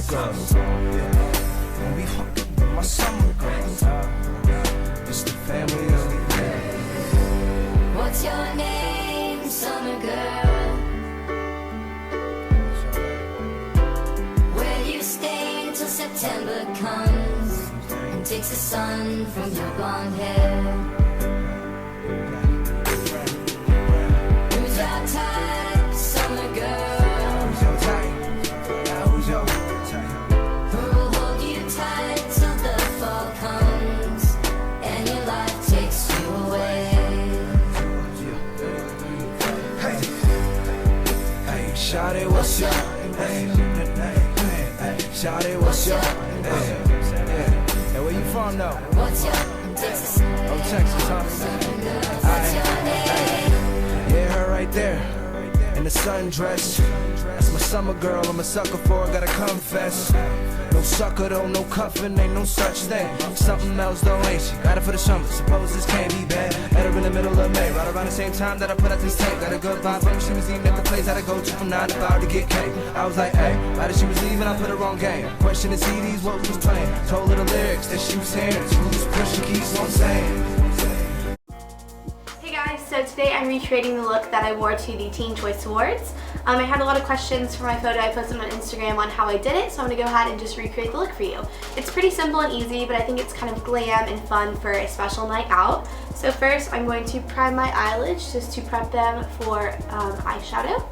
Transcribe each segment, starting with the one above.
girl. Yeah. Don't be fucking with my summer girl. It's the family of me. What's your name, summer girl? Where you stay until September comes and takes the sun from your blonde hair? Who's your type, summer girl? Who's your type? Now who's your type? Who will hold you tight till the fall comes and your life takes you away? Hey, hey, shawty, what's your name? Shawty, what's your name? Hey, where you from though? What's your Texas? Oh, Texas, huh? Aight, yeah, her right there in the sundress. That's my summer girl. I'm a sucker for her, gotta confess. No sucker though, no cuffin', ain't no such thing. Something else though, ain't she? Got it for the summer, suppose this can't be bad. Met her in the middle of May, right around the same time that I put out this tape. Got a good vibe from her, she was eating at the place that I go to from 9 to 5 to get cake. I was like, hey, right as she was leaving, I put her on game. Question the CDs, what was playing? Told her the lyrics that she was hearing. She was pushing, keeps on saying. Hey guys, so today I'm recreating the look that I wore to the Teen Choice Awards. I had a lot of questions for my photo I posted on Instagram on how I did it, so I'm going to go ahead and just recreate the look for you. It's pretty simple and easy, but I think it's kind of glam and fun for a special night out. So first I'm going to prime my eyelids just to prep them for eyeshadow.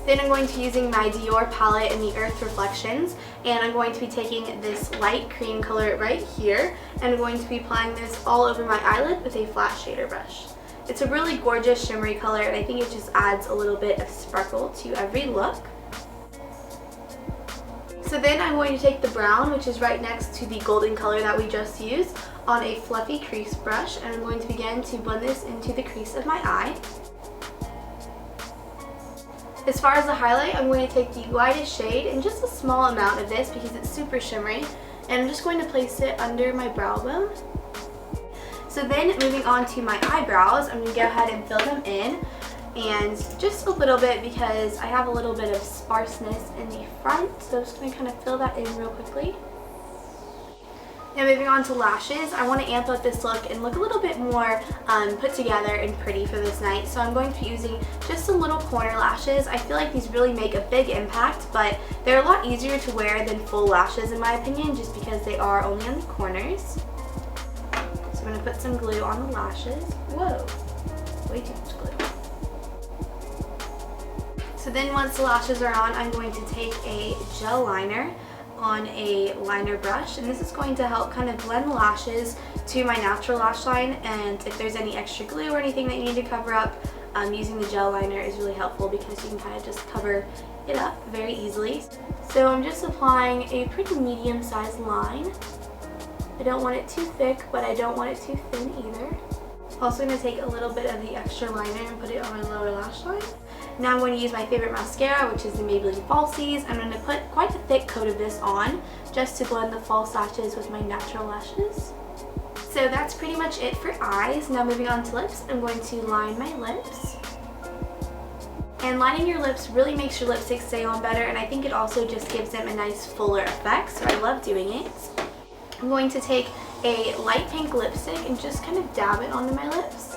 Then I'm going to be using my Dior palette in the Earth Reflections, and I'm going to be taking this light cream color right here, and I'm going to be applying this all over my eyelid with a flat shader brush. It's a really gorgeous shimmery color, and I think it just adds a little bit of sparkle to every look. So then I'm going to take the brown, which is right next to the golden color that we just used, on a fluffy crease brush, and I'm going to begin to blend this into the crease of my eye. As far as the highlight, I'm going to take the lightest shade and just a small amount of this because it's super shimmery, and I'm just going to place it under my brow bone. So then moving on to my eyebrows, I'm going to go ahead and fill them in, and just a little bit because I have a little bit of sparseness in the front, so I'm just going to kind of fill that in real quickly. Now moving on to lashes, I want to amp up this look and look a little bit more put together and pretty for this night. So I'm going to be using just some little corner lashes. I feel like these really make a big impact, but they're a lot easier to wear than full lashes in my opinion, just because they are only on the corners. So I'm going to put some glue on the lashes. Whoa, way too much glue. So then once the lashes are on, I'm going to take a gel liner on a liner brush, and this is going to help kind of blend the lashes to my natural lash line, and if there's any extra glue or anything that you need to cover up, using the gel liner is really helpful because you can kind of just cover it up very easily. So I'm just applying a pretty medium-sized line. I don't want it too thick, but I don't want it too thin either. Also going to take a little bit of the extra liner and put it on my lower lash line. Now I'm going to use my favorite mascara, which is the Maybelline Falsies. I'm going to put quite a thick coat of this on just to blend the false lashes with my natural lashes. So that's pretty much it for eyes. Now moving on to lips, I'm going to line my lips. And lining your lips really makes your lipstick stay on better, and I think it also just gives them a nice fuller effect, so I love doing it. I'm going to take a light pink lipstick and just kind of dab it onto my lips.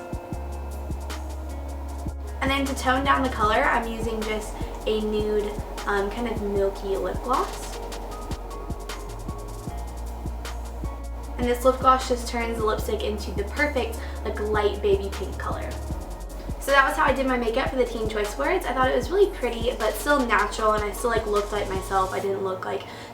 And then to tone down the color, I'm using just a nude, kind of milky lip gloss. And this lip gloss just turns the lipstick into the perfect, like, light baby pink color. So that was how I did my makeup for the Teen Choice Awards. I thought it was really pretty, but still natural, and I still looked like myself. I didn't look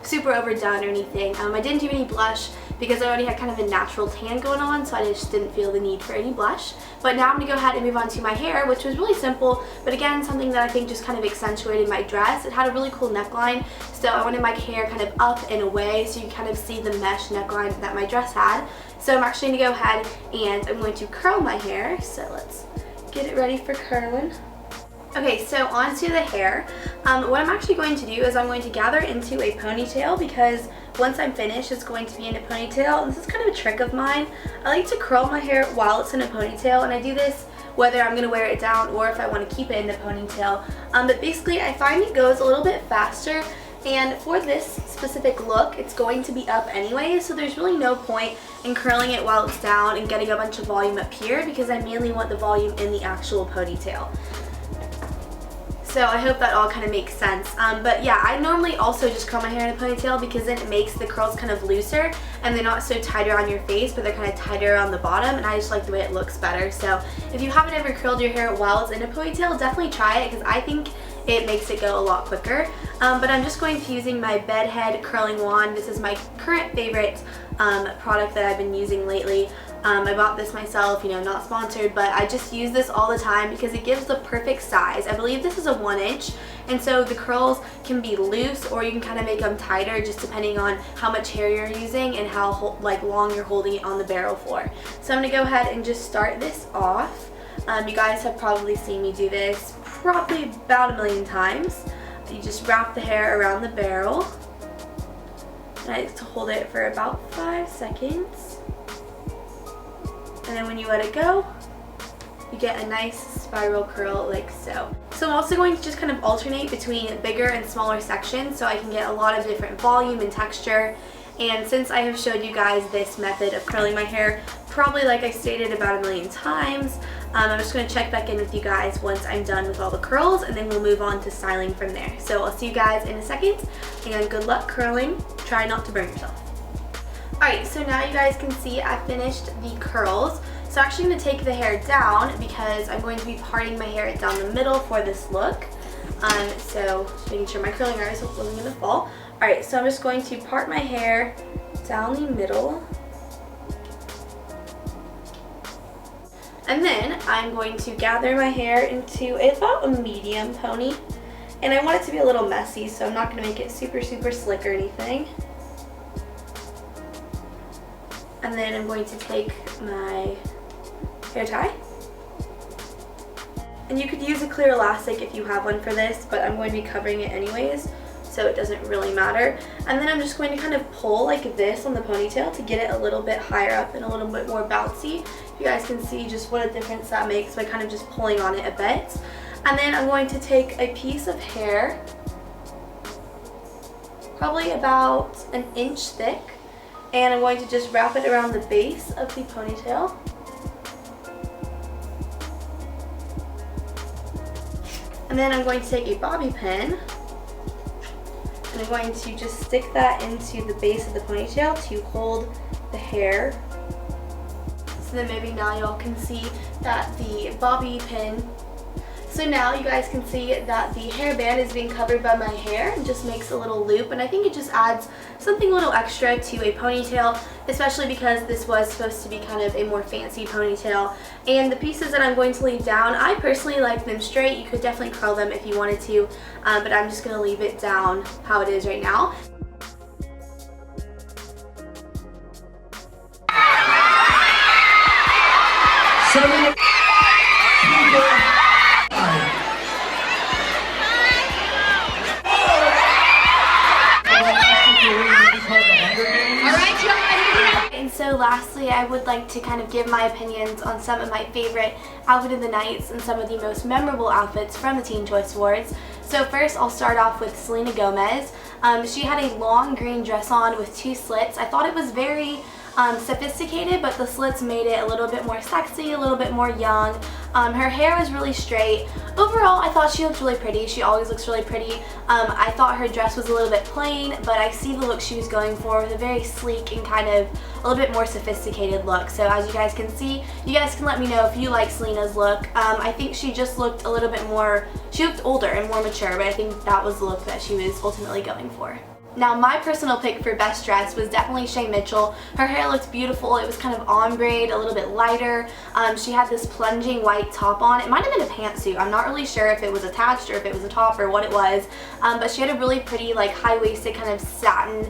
super overdone or anything. I didn't do any blush because I already had kind of a natural tan going on, so I just didn't feel the need for any blush. But now I'm going to go ahead and move on to my hair, which was really simple, but again, something that I think just kind of accentuated my dress. It had a really cool neckline, so I wanted my hair kind of up and away so you kind of see the mesh neckline that my dress had. So I'm actually going to go ahead and I'm going to curl my hair, so let's get it ready for curling. Okay, so onto the hair. What I'm actually going to do is I'm going to gather into a ponytail because once I'm finished, it's going to be in a ponytail. This is kind of a trick of mine. I like to curl my hair while it's in a ponytail, and I do this whether I'm going to wear it down or if I want to keep it in the ponytail. But basically I find it goes a little bit faster, and for this specific look it's going to be up anyway, so there's really no point in curling it while it's down and getting a bunch of volume up here, because I mainly want the volume in the actual ponytail. So I hope that all kind of makes sense. But yeah, I normally also just curl my hair in a ponytail because then it makes the curls kind of looser and they're not so tight around your face, but they're kind of tighter around the bottom, and I just like the way it looks better. So if you haven't ever curled your hair while it's in a ponytail, definitely try it because I think it makes it go a lot quicker. But I'm just going to be using my bedhead curling wand. This is my current favorite product that I've been using lately. I bought this myself, you know, not sponsored, but I just use this all the time because it gives the perfect size. I believe this is a 1 inch, and so the curls can be loose or you can kind of make them tighter just depending on how much hair you're using and how long you're holding it on the barrel for. So I'm going to go ahead and just start this off. You guys have probably seen me do this probably about 1,000,000 times. You just wrap the hair around the barrel, and I like to hold it for about 5 seconds. And then when you let it go, you get a nice spiral curl like so. So I'm also going to just kind of alternate between bigger and smaller sections so I can get a lot of different volume and texture. And since I have showed you guys this method of curling my hair, probably like I stated about 1,000,000 times, I'm just going to check back in with you guys once I'm done with all the curls, and then we'll move on to styling from there. So I'll see you guys in a second, and good luck curling. Try not to burn yourself. Alright, so now you guys can see I finished the curls. So I'm actually going to take the hair down because I'm going to be parting my hair down the middle for this look. So just making sure my curling iron wasn't going to fall. Alright, so I'm just going to part my hair down the middle. And then I'm going to gather my hair into about a medium pony. And I want it to be a little messy, so I'm not going to make it super slick or anything. And then I'm going to take my hair tie. And you could use a clear elastic if you have one for this, but I'm going to be covering it anyways, so it doesn't really matter. And then I'm just going to kind of pull like this on the ponytail to get it a little bit higher up and a little bit more bouncy. You guys can see just what a difference that makes by kind of just pulling on it a bit. And then I'm going to take a piece of hair, probably about 1 inch thick, and I'm going to just wrap it around the base of the ponytail. And then I'm going to take a bobby pin, and I'm going to just stick that into the base of the ponytail to hold the hair. So then maybe now y'all can see that the bobby pin, so now you guys can see that the hairband is being covered by my hair and just makes a little loop, and I think it just adds something a little extra to a ponytail, especially because this was supposed to be kind of a more fancy ponytail. And the pieces that I'm going to leave down, I personally like them straight. You could definitely curl them if you wanted to, but I'm just going to leave it down how it is right now. And so lastly, I would like to kind of give my opinions on some of my favorite outfit of the nights and some of the most memorable outfits from the Teen Choice Awards. So first I'll start off with Selena Gomez. She had a long green dress on with 2 slits. I thought it was very sophisticated, but the slits made it a little bit more sexy, a little bit more young. Her hair was really straight. Overall, I thought she looked really pretty. She always looks really pretty. I thought her dress was a little bit plain, but I see the look she was going for with a very sleek and kind of a little bit more sophisticated look. So as you guys can see, you guys can let me know if you like Selena's look. I think she just looked a little bit more, she looked older and more mature, but I think that was the look that she was ultimately going for. Now my personal pick for best dress was definitely Shay Mitchell. Her hair looked beautiful. It was kind of ombre, a little bit lighter. She had this plunging white top on. It might have been a pantsuit. I'm not really sure if it was attached or if it was a top or what it was. But she had a really pretty like high-waisted kind of satin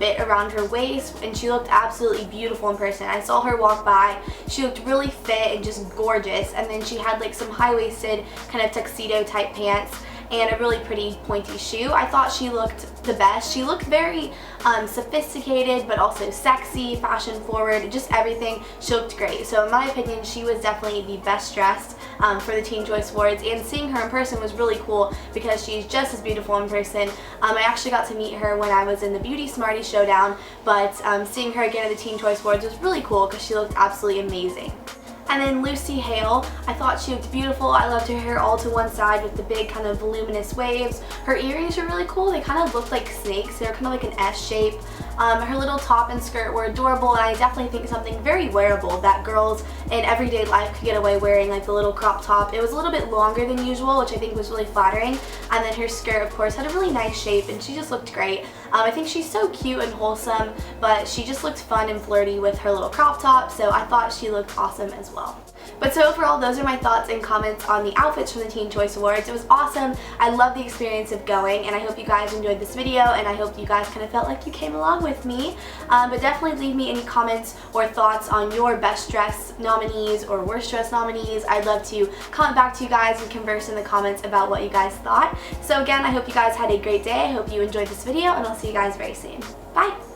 bit around her waist, and she looked absolutely beautiful in person. I saw her walk by. She looked really fit and just gorgeous, and then she had like some high-waisted kind of tuxedo type pants. and a really pretty pointy shoe. I thought she looked the best. She looked very sophisticated, but also sexy, fashion forward, just everything. She looked great. So in my opinion, she was definitely the best dressed for the Teen Choice Awards, and seeing her in person was really cool because she's just as beautiful in person. I actually got to meet her when I was in the Beauty Smarties Showdown, but seeing her again at the Teen Choice Awards was really cool because she looked absolutely amazing. And then Lucy Hale, I thought she looked beautiful. I loved her hair all to one side with the big kind of voluminous waves. Her earrings were really cool. They kind of looked like snakes. They were kind of like an S shape. Her little top and skirt were adorable, and I definitely think something very wearable that girls in everyday life could get away wearing, like the little crop top. It was a little bit longer than usual, which I think was really flattering. And then her skirt, of course, had a really nice shape, and she just looked great. I think she's so cute and wholesome, but she just looked fun and flirty with her little crop top, so I thought she looked awesome as well. But so overall, those are my thoughts and comments on the outfits from the Teen Choice Awards. It was awesome. I love the experience of going, and I hope you guys enjoyed this video, and I hope you guys kind of felt like you came along with me. But definitely leave me any comments or thoughts on your best dress nominees or worst dress nominees. I'd love to comment back to you guys and converse in the comments about what you guys thought. So again, I hope you guys had a great day. I hope you enjoyed this video, and I'll see you guys very soon. Bye!